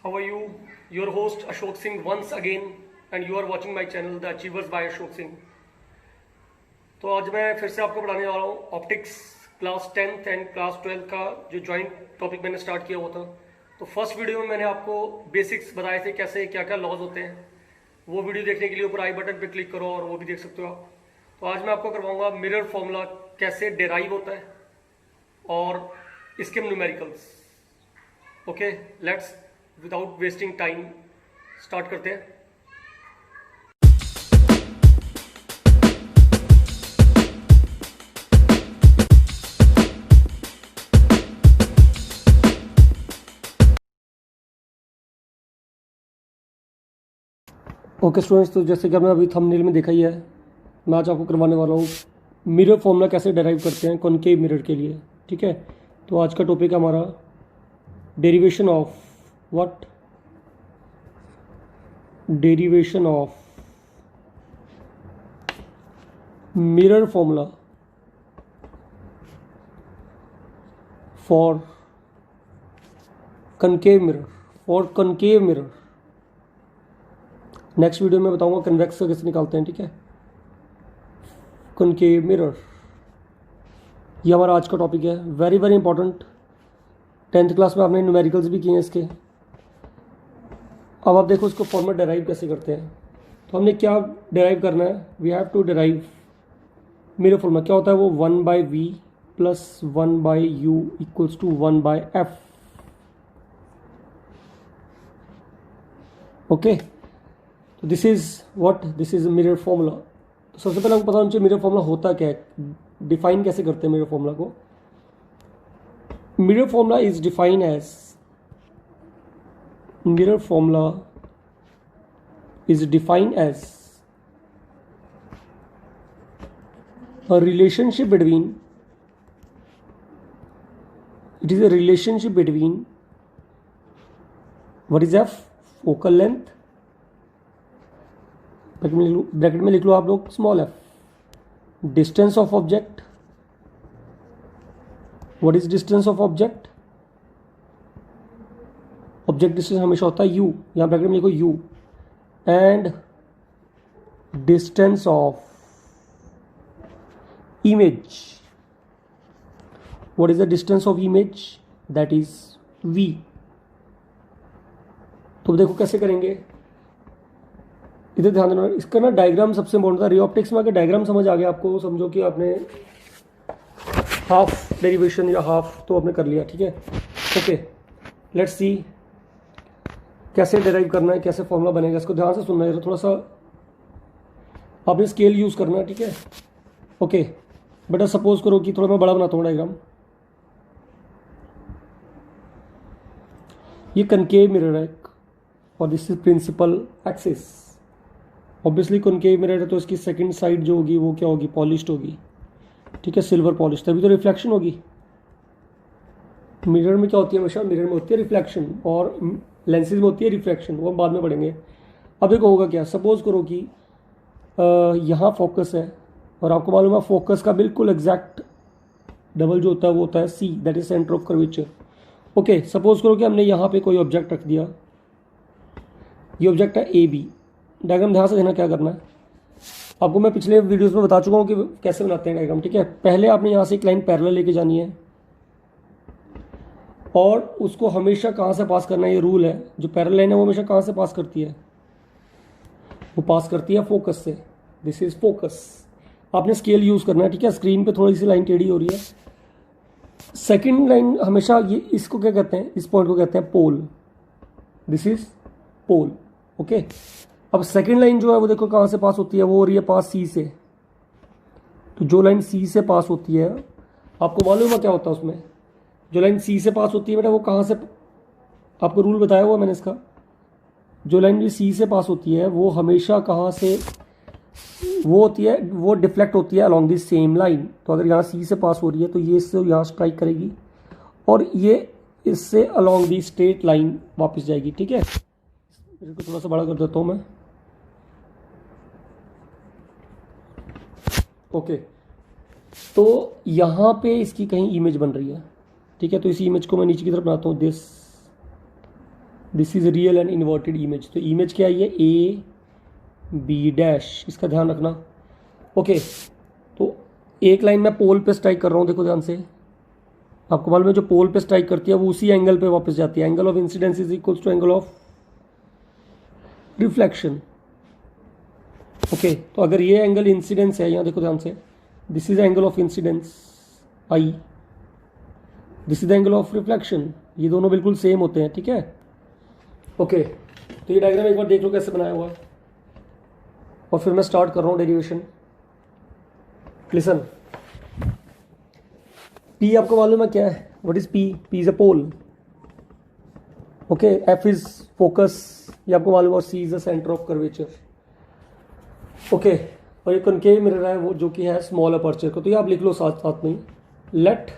How are you? Your host Ashok Singh once again, and you are watching my channel The Achievers by Ashok Singh. तो आज मैं फिर से आपको पढ़ाने वाला हूँ optics class 10th and class 12 का जो जॉइंट टॉपिक मैंने स्टार्ट किया हुआ था। तो फर्स्ट वीडियो में मैंने आपको बेसिक्स बताए थे, कैसे क्या क्या लॉज होते हैं। वो वीडियो देखने के लिए ऊपर आई बटन पे क्लिक करो और वो भी देख सकते हो आप। तो आज मैं आपको करवाऊंगा मिरर फॉर्मूला कैसे डेराइव होता है और इसके numericals. Okay, let's without wasting time start करते हैं। ओके स्टूडेंट्स, तो जैसे कि हमने अभी थंबनेल में देखा ही है, मैं आज आपको करवाने वाला हूँ मिरर फॉर्मूला कैसे डेराइव करते हैं कॉनकेव मिरर के लिए। ठीक है, तो आज का टॉपिक है हमारा derivation of what, derivation of mirror formula for concave mirror. Next video में बताऊंगा कन्वेक्स का कैसे निकालते हैं। ठीक है, कॉनकेव मिरर, ये हमारा आज का टॉपिक है। Very very important. 10th class में आपने न्यूमेरिकल्स भी किए हैं इसके। अब आप देखो इसको फॉर्मूला डेराइव कैसे करते हैं। तो हमने क्या डेराइव करना है, we have to derive mirror formula. क्या होता है वो, 1/v plus 1/u equals to 1/f। Okay, तो दिस इज मिरर फॉर्मूला। तो सबसे पहले हमको पता होना चाहिए मिरर फॉर्मूला होता क्या है, डिफाइन कैसे करते हैं मिरर फॉर्मूला को। Mirror formula is defined as a relationship between what is f, focal length, bracket में लिख लो आप लोग small F, distance of object, what is distance of object, object distance हमेशा होता है u, यहां ब्रैकेट में लिखो u, and distance of image, what is the distance of image, that is v। तो देखो कैसे करेंगे, इधर ध्यान देना। इसका ना डायग्राम सबसे इंपॉर्टेंट था। रे ऑप्टिक्स में अगर डायग्राम समझ आ गया आपको, समझो कि आपने हाफ डेरिवेशन या हाफ तो आपने कर लिया। ठीक है, ओके, लेट्स सी कैसे डेराइव करना है, कैसे फॉर्मूला बनेगा। इसको ध्यान से सुनना है, थोड़ा सा आपने स्केल यूज करना है। ठीक है, ओके बेटा, सपोज करो कि थोड़ा मैं बड़ा बनाता हूँ डायग्राम। ये कनकेव मिरर है और this is principal axis. Obviously concave mirror है तो इसकी सेकंड साइड जो होगी वो क्या होगी, पॉलिश्ड होगी। ठीक है, सिल्वर पॉलिश, तभी तो रिफ्लेक्शन होगी। मिरर में क्या होती है, हमेशा मिरर में होती है रिफ्लेक्शन और लेंसेज में होती है रिफ्रैक्शन, वो हम बाद में पढ़ेंगे। अब देखो होगा क्या, सपोज करो कि यहाँ फोकस है और आपको मालूम है फोकस का बिल्कुल एग्जैक्ट डबल जो होता है वो होता है C, that is centre of curvature. Okay, suppose करो कि हमने यहाँ पे कोई ऑब्जेक्ट रख दिया, ये ऑब्जेक्ट है ए बी। डायग्राम ध्यान से देना क्या करना है, आपको मैं पिछले वीडियोस में बता चुका हूँ कि कैसे बनाते हैं डायग्राम। ठीक है, पहले आपने यहाँ से एक लाइन पैरेलल लेके जानी है और उसको हमेशा कहाँ से पास करना है, ये रूल है। जो पैरेलल लाइन है वो हमेशा कहाँ से पास करती है, वो पास करती है फोकस से। This is focus. आपने स्केल यूज करना है। ठीक है, स्क्रीन पे थोड़ी सी लाइन टेढ़ी हो रही है। सेकेंड लाइन हमेशा ये, इसको क्या कहते हैं, इस पॉइंट को कहते हैं pole. This is pole. Okay, अब सेकेंड लाइन जो है वो देखो कहाँ से पास होती है, वो हो रही है पास सी से। तो जो लाइन सी से पास होती है, आपको मालूम है क्या होता है उसमें, जो लाइन सी से पास होती है बेटा वो कहाँ से, आपको रूल बताया हुआ मैंने इसका। जो लाइन भी सी से पास होती है वो हमेशा कहाँ से वो होती है, वो डिफ्लेक्ट होती है अलॉन्ग दिस सेम लाइन। तो अगर यहाँ सी से पास हो रही है तो ये इससे यहाँ स्ट्राइक करेगी और ये इससे अलॉन्ग दी स्ट्रेट लाइन वापस जाएगी। ठीक है, इसको थोड़ा सा बड़ा कर देता हूँ मैं। ओके, तो यहाँ पे इसकी कहीं इमेज बन रही है। ठीक है, तो इसी इमेज को मैं नीचे की तरफ बनाता हूँ। This this is real and inverted image. तो इमेज क्या है ये, ए बी डैश, इसका ध्यान रखना। ओके तो एक लाइन मैं पोल पे स्ट्राइक कर रहा हूँ, देखो ध्यान से। आपको मालूम है जो पोल पे स्ट्राइक करती है वो उसी एंगल पे वापस जाती है। Angle of incidence is equals to angle of reflection. Okay तो अगर ये एंगल इंसिडेंस है, यहाँ देखो ध्यान से, this is angle of incidence I, this is angle of reflection, ये दोनों बिल्कुल सेम होते हैं, ठीक है। ओके तो ये डायग्राम एक बार देख लो कैसे बनाया हुआ है, और फिर मैं स्टार्ट कर रहा हूँ डेरिवेशन। लिसन, पी आपको मालूम है क्या है, what is P? P is a pole. Okay, F is focus, ये आपको मालूम है, और C is the centre of curvature. Okay और ये कनकेव मिरर है वो, जो कि है स्मॉल अपर्चर को, तो ये आप लिख लो साथ साथ में, let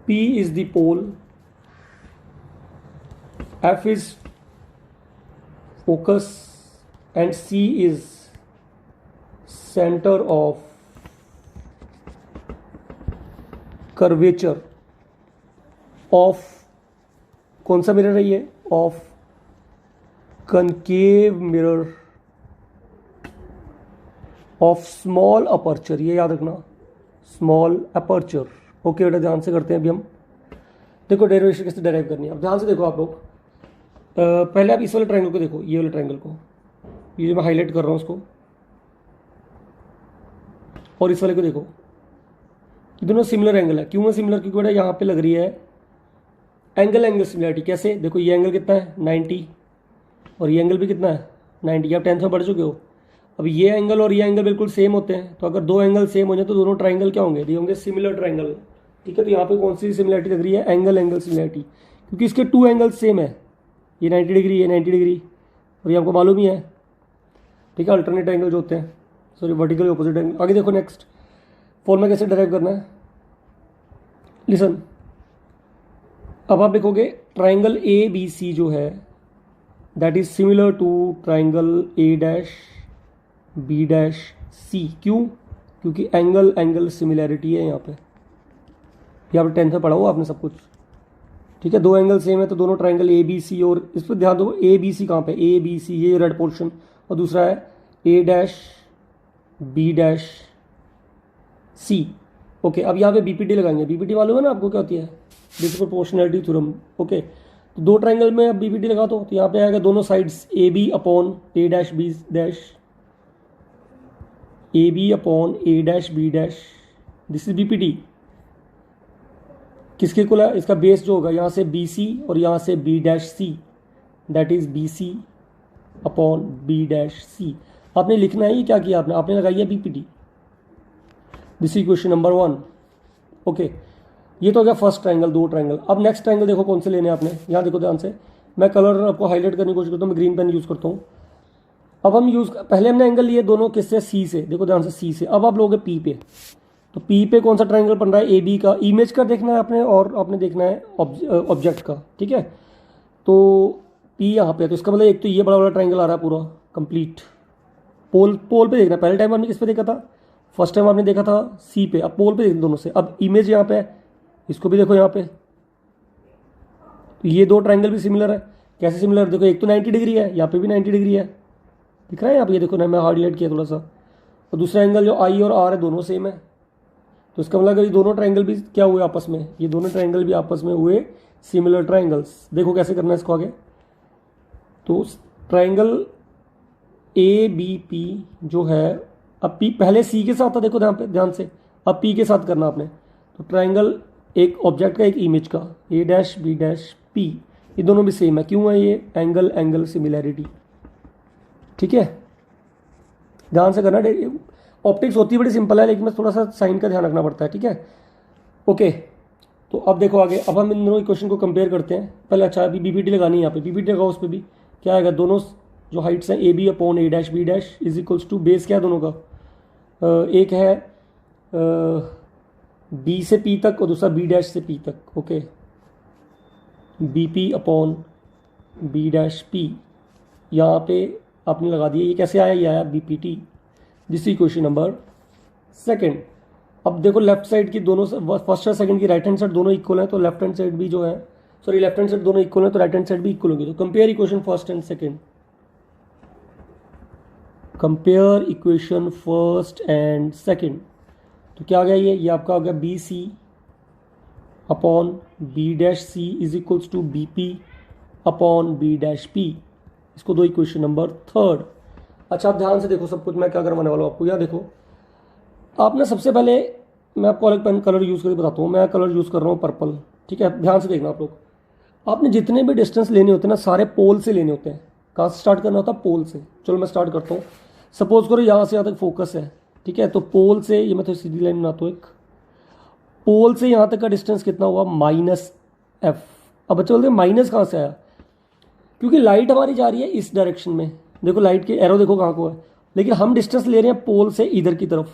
P is the pole, F is focus and C is centre of curvature of, कौन सा मिरर है ये, of concave mirror of small aperture, ये याद रखना, स्मॉल अपर्चर। ओके बेटा ध्यान से करते हैं अभी हम। देखो डेरिवेशन कैसे डेराइव करनी है, अब ध्यान से देखो आप लोग। पहले आप इस वाले ट्रायंगल को देखो, ये वाले ट्रायंगल को, ये जो मैं हाईलाइट कर रहा हूँ उसको, और इस वाले को देखो, ये दोनों सिमिलर एंगल है। क्यों है सिमिलर? क्योंकि बेटा यहाँ पे लग रही है एंगल एंगल सिमिलरिटी। कैसे? देखो ये एंगल कितना है 90, और ये एंगल भी कितना है 90, आप 10th में पढ़ चुके हो। अब ये एंगल और ये एंगल बिल्कुल सेम होते हैं, तो अगर दो एंगल सेम हो जाए तो दोनों ट्राइंगल क्या होंगे, ये होंगे सिमिलर ट्राइंगल, ठीक है। तो यहाँ पे कौन सी सिमिलरिटी लग रही है, एंगल एंगल सिमिलरिटी, क्योंकि इसके टू एंगल सेम है, ये 90 डिग्री, ये 90 डिग्री, और ये आपको मालूम ही है, ठीक है, अल्टरनेट एंगल जो होते हैं, सॉरी वर्टिकल ऑपोजिट एंगल। आगे देखो नेक्स्ट फॉर्मूला कैसे डिराइव करना है, लिसन। अब आप देखोगे ट्राइंगल ए बी सी जो है that is similar to triangle A dash B dash C. क्यों? क्योंकि एंगल एंगल सिमिलैरिटी है यहाँ पे, यहाँ पे 10th में पढ़ा हुआ आपने सब कुछ, ठीक है। दो एंगल सेम है तो दोनों ट्राइंगल ए बी सी, और इस पर ध्यान दो ए बी सी कहाँ पे, ए बी सी ये रेड पोर्शन, और दूसरा है ए डैश बी डैश सी। ओके अब यहाँ पे बीपीटी लगाएंगे। बीपीटी मालूम है ना आपको क्या होती है, डिस्प्रोपोर्शनैलिटी थ्योरम। ओके तो दो ट्राइंगल में अब बीपीटी लगा दो, तो यहाँ पे आएगा दोनों sides A B upon A dash B dash, A B upon A dash B dash, this is BPT. किसके कुल है, इसका बेस जो होगा यहाँ से बी सी और यहाँ से B dash C, that is B C upon B dash C. आपने लिखना है, ये क्या किया आपने, आपने लगाई है BPT. This is question number 1। Okay ये तो हो गया फर्स्ट ट्राइंगल, दो ट्राइंगल। अब नेक्स्ट ट्राइंगल देखो कौन से लेने हैं आपने, यहाँ देखो ध्यान से, मैं कलर आपको हाईलाइट करने की कोशिश करता हूँ, मैं ग्रीन पेन यूज़ करता हूँ। अब हम पहले हमने एंगल लिए दोनों किससे, सी से, देखो ध्यान से सी से। अब आप लोगे पी पे, तो पी पे कौन सा ट्राइंगल बन रहा है, ए बी का, इमेज का देखना है आपने, और आपने देखना है ऑब्जेक्ट का, ठीक है। तो पी यहाँ पे, तो इसका मतलब एक तो ये बड़ा बड़ा ट्राइंगल आ रहा है पूरा कंप्लीट, पोल पोल पे देखना। पहले टाइम आपने किस पे देखा था, फर्स्ट टाइम आपने देखा था सी पे, अब पोल पे देखना दोनों से। अब इमेज यहाँ पे है, इसको भी देखो यहाँ पे, तो ये दो ट्राइंगल भी सिमिलर है। कैसे सिमिलर, देखो एक तो 90 डिग्री है, यहाँ पे भी 90 डिग्री है, दिख रहा है यहाँ पे, ये देखो ना मैं हाईलाइट किया थोड़ा सा। और दूसरा एंगल जो आई और आर है दोनों सेम है, तो इसका मतलब ये दोनों ट्राइंगल भी क्या हुए आपस में, ये दोनों ट्राइंगल भी आपस में हुए सिमिलर ट्राइंगल्स। देखो कैसे करना है इसको आगे, तो ट्राइंगल ए बी पी जो है, अब पी पहले सी के साथ था, देखो ध्यान से, अब पी के साथ करना आपने। तो ट्राइंगल एक ऑब्जेक्ट का एक इमेज का, ए डैश बी डैश पी, ये दोनों भी सेम है। क्यों है ये, एंगल एंगल सिमिलैरिटी, ठीक है। ध्यान से करना, ऑप्टिक्स होती है बड़ी सिंपल है, लेकिन बस थोड़ा सा साइन का ध्यान रखना पड़ता है, ठीक है। ओके तो अब देखो आगे, अब हम इन दोनों इक्वेशन को कंपेयर करते हैं पहले। अच्छा अभी बीपीटी लगानी है, यहाँ पे बीपीटी लगाओ, उस पर भी क्या आएगा, दोनों जो हाइट्स हैं A B upon A dash B dash is equals to, base क्या है दोनों का, एक है बी से पी तक और दूसरा बी डैश से पी तक। Okay B P upon B dash P, यहाँ पे आपने लगा दिया। ये कैसे आया, ये आया B P T. This is question number 2। अब देखो लेफ्ट साइड की दोनों, फर्स्ट और सेकंड की राइट हैंड साइड दोनों इक्वल है, तो लेफ्ट हैंड साइड भी जो है सॉरी लेफ्ट हैंड साइड दोनों इक्वल है तो राइट हैंड साइड भी इक्वल होगी। तो compare equation first and second, compare equation first and second. तो क्या आ गया ये आपका हो गया B C upon B dash C is equals to B P upon B dash P. इसको दो इक्वेशन नंबर थर्ड। अच्छा आप ध्यान से देखो सब कुछ मैं क्या करवाने वाला हूँ आपको। या देखो आपने सबसे पहले, मैं आपको अलग पेन कलर यूज़ करके बताता हूँ। मैं कलर यूज़ कर रहा हूँ पर्पल, ठीक है। ध्यान से देखना आप लोग, आपने जितने भी डिस्टेंस लेने होते हैं ना सारे पोल से लेने होते हैं। कहाँ से स्टार्ट करना होता है? पोल से। चलो मैं स्टार्ट करता हूँ। सपोज करो यहाँ से यहाँ तक फोकस है, ठीक है। तो पोल से, ये मैं तो सीधी लाइन बनाता हूँ एक, पोल से यहाँ तक का डिस्टेंस कितना हुआ? Minus F. अब बच्चे बोलते हैं माइनस कहाँ से आया? क्योंकि लाइट हमारी जा रही है इस डायरेक्शन में, देखो लाइट के एरो देखो कहाँ को है, लेकिन हम डिस्टेंस ले रहे हैं पोल से इधर की तरफ।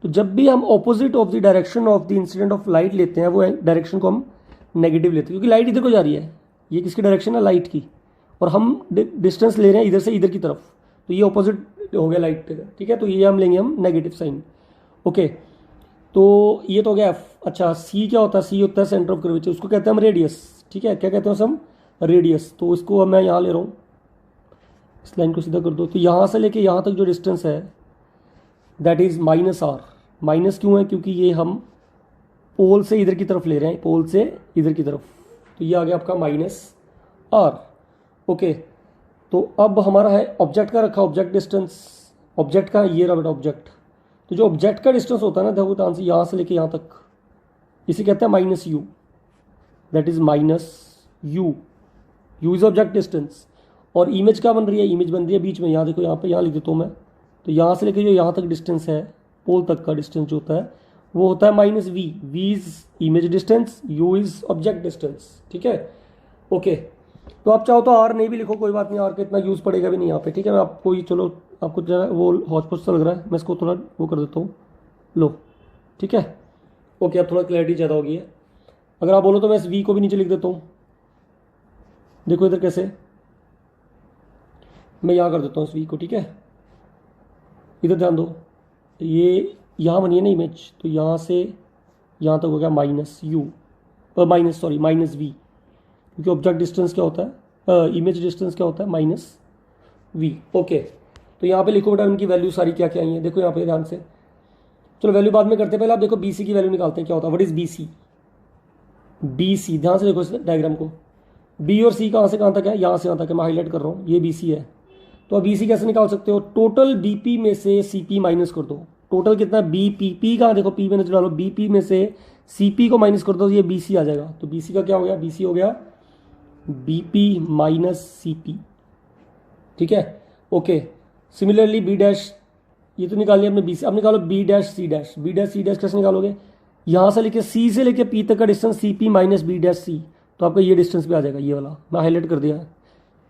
तो जब भी हम opposite of the direction of the incident of light लेते हैं वो डायरेक्शन को हम नेगेटिव लेते हैं, क्योंकि लाइट इधर को जा रही है। ये किसकी डायरेक्शन है? लाइट की। और हम डिस्टेंस ले रहे हैं इधर से इधर की तरफ, तो ये ऑपोजिट हो गया लाइट का, ठीक है। तो ये हम लेंगे हम नेगेटिव साइन। ओके, तो ये तो हो गया एफ। अच्छा सी क्या होता है? सी होता है सेंटर ऑफ कर्वेचर, उसको कहते हैं हम रेडियस, ठीक है। क्या कहते हैं हम? रेडियस। तो इसको मैं यहाँ ले रहा हूँ, इस लाइन को सीधा कर दो। तो यहाँ से लेके यहाँ तक जो डिस्टेंस है that is minus R. Minus क्यों है? क्योंकि ये हम पोल से इधर की तरफ ले रहे हैं, पोल से इधर की तरफ। तो ये आ गया आपका माइनस आर। ओके, तो अब हमारा है ऑब्जेक्ट का रखा, ऑब्जेक्ट डिस्टेंस। ऑब्जेक्ट का ये रहा बेटा ऑब्जेक्ट। तो जो ऑब्जेक्ट का डिस्टेंस होता है ना, देखो ध्यान से, यहाँ से लेके यहाँ तक, इसे कहते हैं minus you. That is minus you. You is object distance. और इमेज क्या बन रही है? इमेज बन रही है बीच में, यहाँ देखो, यहाँ पे, यहाँ लिख देता हूँ मैं। तो यहाँ से लेके जो यहाँ तक डिस्टेंस है, पोल तक का डिस्टेंस जो होता है वो होता है minus V. V is image distance, U is object distance, ठीक है। ओके, तो आप चाहो तो आर नहीं भी लिखो, कोई बात नहीं, आर का इतना यूज़ पड़ेगा भी नहीं यहाँ पे, ठीक है। मैं आपको ये, चलो आपको जरा वो हॉस्पिटल सा लग रहा है, मैं इसको थोड़ा वो कर देता हूँ, लो, ठीक है। ओके, अब थोड़ा क्लैरिटी ज़्यादा हो गई है। अगर आप बोलो तो मैं इस वी को भी नीचे लिख देता हूँ। देखो इधर कैसे, मैं यहाँ कर देता हूँ इस वी को, ठीक है। इधर ध्यान दो, ये यहाँ बनी है ना इमेज, तो यहाँ से यहाँ तक हो गया minus you, minus sorry minus V, क्योंकि ऑब्जेक्ट डिस्टेंस क्या होता है, इमेज डिस्टेंस क्या होता है? Minus V. ओके, तो यहाँ पे लिखो बेटा इनकी वैल्यू सारी क्या क्या आई है, देखो यहाँ पे ध्यान से। चलो वैल्यू बाद में करते हैं, पहले आप देखो बी सी की वैल्यू निकालते हैं, क्या होता है? What is B C? B C, ध्यान से देखो इस डायग्राम को। बी और सी कहाँ से कहाँ तक है? यहाँ से यहाँ तक है, मैं हाईलाइट कर रहा हूँ, ये बी सी है। तो अब बी सी कैसे निकाल सकते हो? टोटल बी पी में से सी पी माइनस कर दो। टोटल कितना? B P. पी कहाँ? देखो पी में नजर डालो, बी पी में से सी पी को माइनस कर दो, तो ये बी सी आ जाएगा। तो बी सी का क्या हो गया? बी सी हो गया B P minus C P, ठीक है। ओके, सिमिलरली बी डैश, ये तो निकाल लिया आपने बी सी। अब निकालो B dash C dash. B dash C dash कैसे निकालोगे? यहाँ से लेके सी से लेके पी तक का distance C P minus B dash C, तो आपका ये डिस्टेंस भी आ जाएगा, ये वाला मैं हाईलाइट कर दिया है,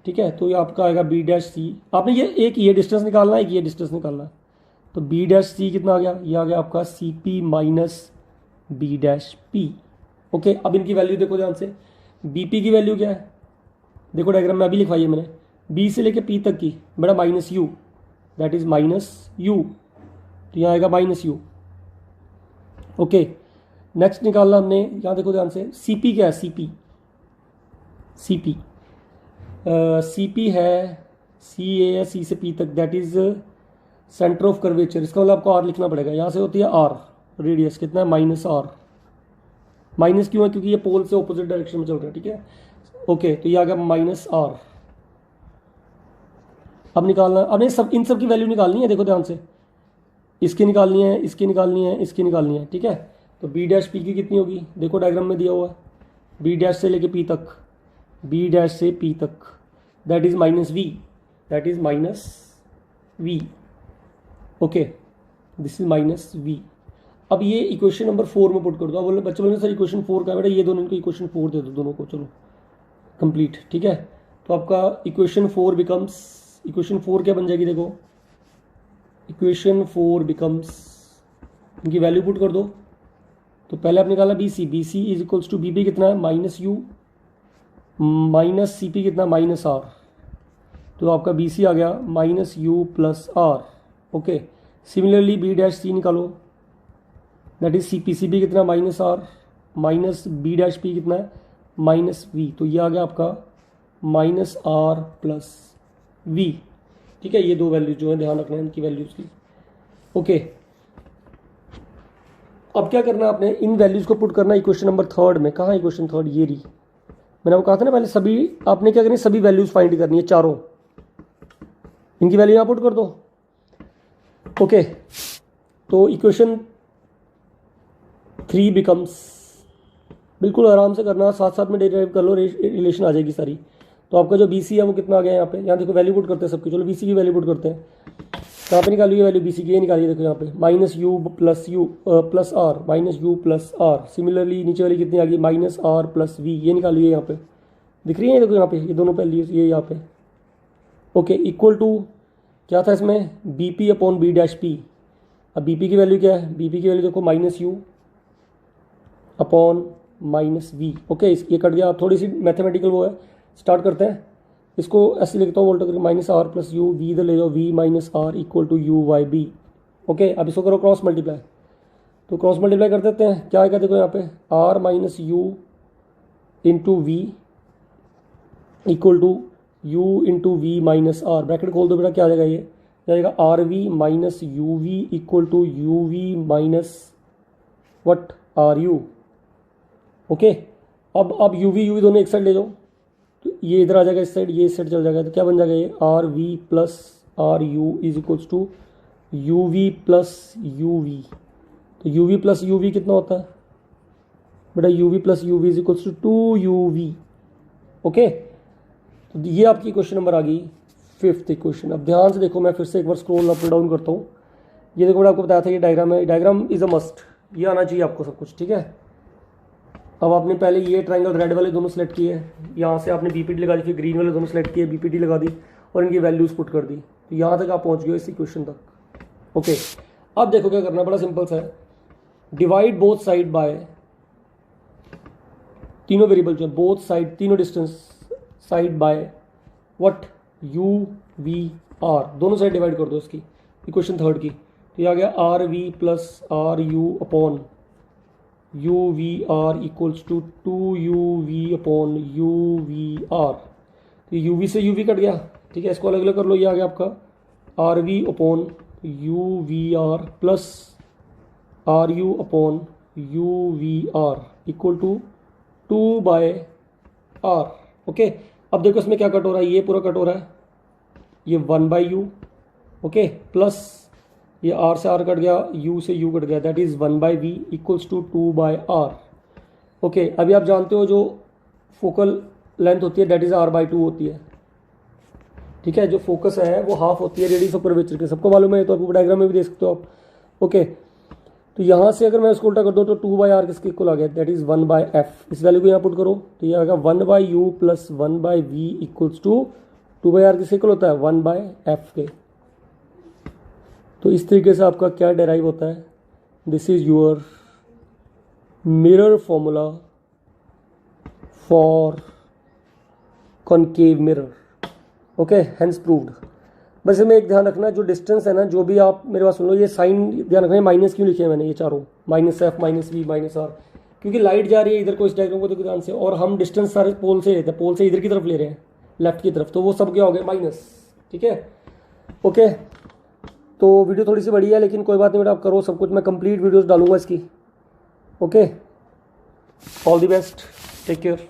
ठीक है। तो ये आपका आएगा बी डैश सी। आपने ये एक ये डिस्टेंस निकालना है, एक ये डिस्टेंस निकालना है। तो बी डैश सी कितना आ गया? ये आ गया आपका C P minus B dash P. Okay, अब इनकी वैल्यू देखो ध्यान से। बी पी की वैल्यू क्या है? देखो डायग्राम में अभी लिखवाई है मैंने, बी से लेके पी तक की बड़ा minus you, that is minus you. तो यहाँ आएगा माइनस यू। ओके, नेक्स्ट निकालना हमने, यहाँ देखो ध्यान से, सी पी क्या है? C P, C P C P है, सी ए है सी से पी तक, that is centre of curvature. इसका मतलब आपको आर लिखना पड़ेगा। यहाँ से होती है आर, रेडियस कितना है? Minus R. माइनस क्यों है? क्योंकि ये पोल से ऑपोजिट डायरेक्शन में चल रहा है, ठीक है। ओके, तो ये आ गया माइनस आर। अब निकालना, अब इन सब की वैल्यू निकालनी है, देखो ध्यान से, इसकी निकालनी है, इसकी निकालनी है, इसकी निकालनी है, ठीक है। तो बी डैश पी की कितनी होगी? देखो डायग्राम में दिया हुआ है, बी डैश से लेके पी तक, बी डैश से पी तक, that is minus V, that is minus V. Okay, this is minus V. अब ये इक्वेशन नंबर 4 में पुट कर दो। अब बोले बच्चे बोले सर इक्वेशन 4 का बेटा, ये दोनों इनको इक्वेशन 4 दे दो दोनों को, चलो कंप्लीट, ठीक है। तो आपका इक्वेशन 4 बिकम्स, इक्वेशन 4 क्या बन जाएगी? देखो इक्वेशन 4 बिकम्स, इनकी वैल्यू पुट कर दो। तो पहले आपने निकाला B C, B C is equals to B P कितना है? Minus you minus C P कितना? Minus R. तो आपका बी सी आ गया minus you plus R. Okay, similarly B dash C निकालो, that is C P. C P कितना? Minus R minus B dash P कितना है? माइनस वी, तो ये आ गया आपका माइनस आर प्लस वी। ठीक है, ये दो वैल्यूज जो है ध्यान रखना है इनकी वैल्यूज की। ओके, अब क्या करना है आपने, इन वैल्यूज को पुट करना इक्वेशन नंबर थर्ड में। कहाँ इक्वेशन थर्ड, ये रही। मैंने आपको कहा था ना पहले, सभी आपने क्या करनी है, सभी वैल्यूज फाइंड करनी है, चारों इनकी वैल्यू यहाँ पुट कर दो। ओके, तो इक्वेशन 3 बिकम्स, बिल्कुल आराम से करना, साथ साथ में डेरिवेट कर लो, रिलेशन आ जाएगी सारी। तो आपका जो BC है वो कितना आ गया यहाँ पे, यहाँ देखो वैल्यू पुट करते हैं सबकी। चलो BC की वैल्यू पुट करते हैं। कहाँ पे निकालिए वैल्यू BC की, ये निकालिए, देखो यहाँ पे minus you plus R, minus you plus R. Similarly नीचे वाली कितनी आ गई, माइनस आर प्लस वी, ये निकालिए यहाँ पे, दिख रही है देखो यहाँ पे, ये दोनों वैल्यूज ये यहाँ पे। ओके, इक्वल टू क्या था इसमें, BP upon B dash P। अब BP की वैल्यू क्या है, BP की वैल्यू देखो minus U upon minus V. Okay, ये कट गया। अब थोड़ी सी मैथमेटिकल वो है, स्टार्ट करते हैं। इसको ऐसे लिखता हूँ, वोल्ट करके minus R plus you, V इधर ले जाओ, V minus R equal to U Y B. Okay, अब इसको करो क्रॉस मल्टीप्लाई, तो क्रॉस मल्टीप्लाई कर देते हैं। क्या आएगा देखो यहाँ पे, R minus U into V equal to U into V minus R. Bracket खोल दो बेटा, क्या आ जाएगा, ये जाएगा R V minus U V equal to you V minus वट आर यू। ओके, अब यू वी दोनों एक साइड ले जाओ, तो ये इधर आ जाएगा इस साइड, ये इस साइड चल जाएगा, तो क्या बन जाएगा ये, R v plus R u is equals to you v plus you v. तो u v plus you v कितना होता है बेटा, u v plus you v is equals to 2UV। Okay, तो ये आपकी क्वेश्चन नंबर आ गई, 5th इक्वेशन। अब ध्यान से देखो, मैं फिर से एक बार स्क्रॉल अप डाउन करता हूँ। ये देखो, मैंने आपको बताया था ये डायग्राम है, डायग्राम इज अ मस्ट, ये आना चाहिए आपको सब कुछ। ठीक है, अब आपने पहले ये ट्रायंगल रेड वाले दोनों सेलेक्ट किए, यहाँ से आपने BPT लगा दी, फिर ग्रीन वाले दोनों सेलेक्ट किए, BPT लगा दी और इनकी वैल्यूज पुट कर दी, तो यहाँ तक आप पहुँच गए इस इक्वेशन तक। ओके, अब देखो क्या करना, बड़ा सिंपल सा है, डिवाइड बोथ साइड बाय, तीनों वेरिएबल जो है, बोथ साइड, तीनों distance side by what, UV R, दोनों साइड डिवाइड कर दो इसकी, इक्वेशन थर्ड की। तो ये आ गया RV plus RU upon UVR equals to 2UV upon UVR। तो UV से UV कट गया, ठीक है, इसको अलग अलग कर लो। ये आ गया आपका RV upon UVR plus RU upon UVR equal to 2/R। Okay, अब देखो इसमें क्या कट हो रहा है, ये पूरा कट हो रहा है, ये 1/U। ओके, प्लस ये R से R कट गया, U से U कट गया, that is 1/V equals to 2/R। Okay, अभी आप जानते हो जो फोकल लेंथ होती है दैट इज R/2 होती है। ठीक है, जो फोकस है वो हाफ होती है रेडियस ऑफ कर्वेचर के, सबको मालूम है, तो आप डायग्राम में भी देख सकते हो आप। ओके, तो यहाँ से अगर मैं इसको उल्टा कर दूँ तो 2/R किसके इक्वल आ गया, दैट इज 1/F। इस वैल्यू को यहाँ पुट करो, तो ये आएगा 1/U plus 1/V equals to 2/R किसके इक्वल होता है, 1/F के। तो इस तरीके से आपका क्या डेराइव होता है, this is your mirror formula for concave mirror. Okay, hence proved. बस इसमें एक ध्यान रखना, जो डिस्टेंस है ना, जो भी आप मेरे पास सुन लो, ये साइन ध्यान रखना है, माइनस क्यों लिखे हैं मैंने ये चारों, -F -V -R, क्योंकि लाइट जा रही है इधर को, इस डायग्राम को देखो ध्यान से, और हम डिस्टेंस सारे पोल से लेते हैं, पोल से इधर की तरफ ले रहे हैं, लेफ्ट की तरफ, तो वो सब क्या हो गया, माइनस। ठीक है, ओके, तो वीडियो थोड़ी सी बड़ी है, लेकिन कोई बात नहीं बेटा, आप करो सब कुछ, मैं कंप्लीट वीडियोस डालूंगा इसकी। Okay, all the best, take care.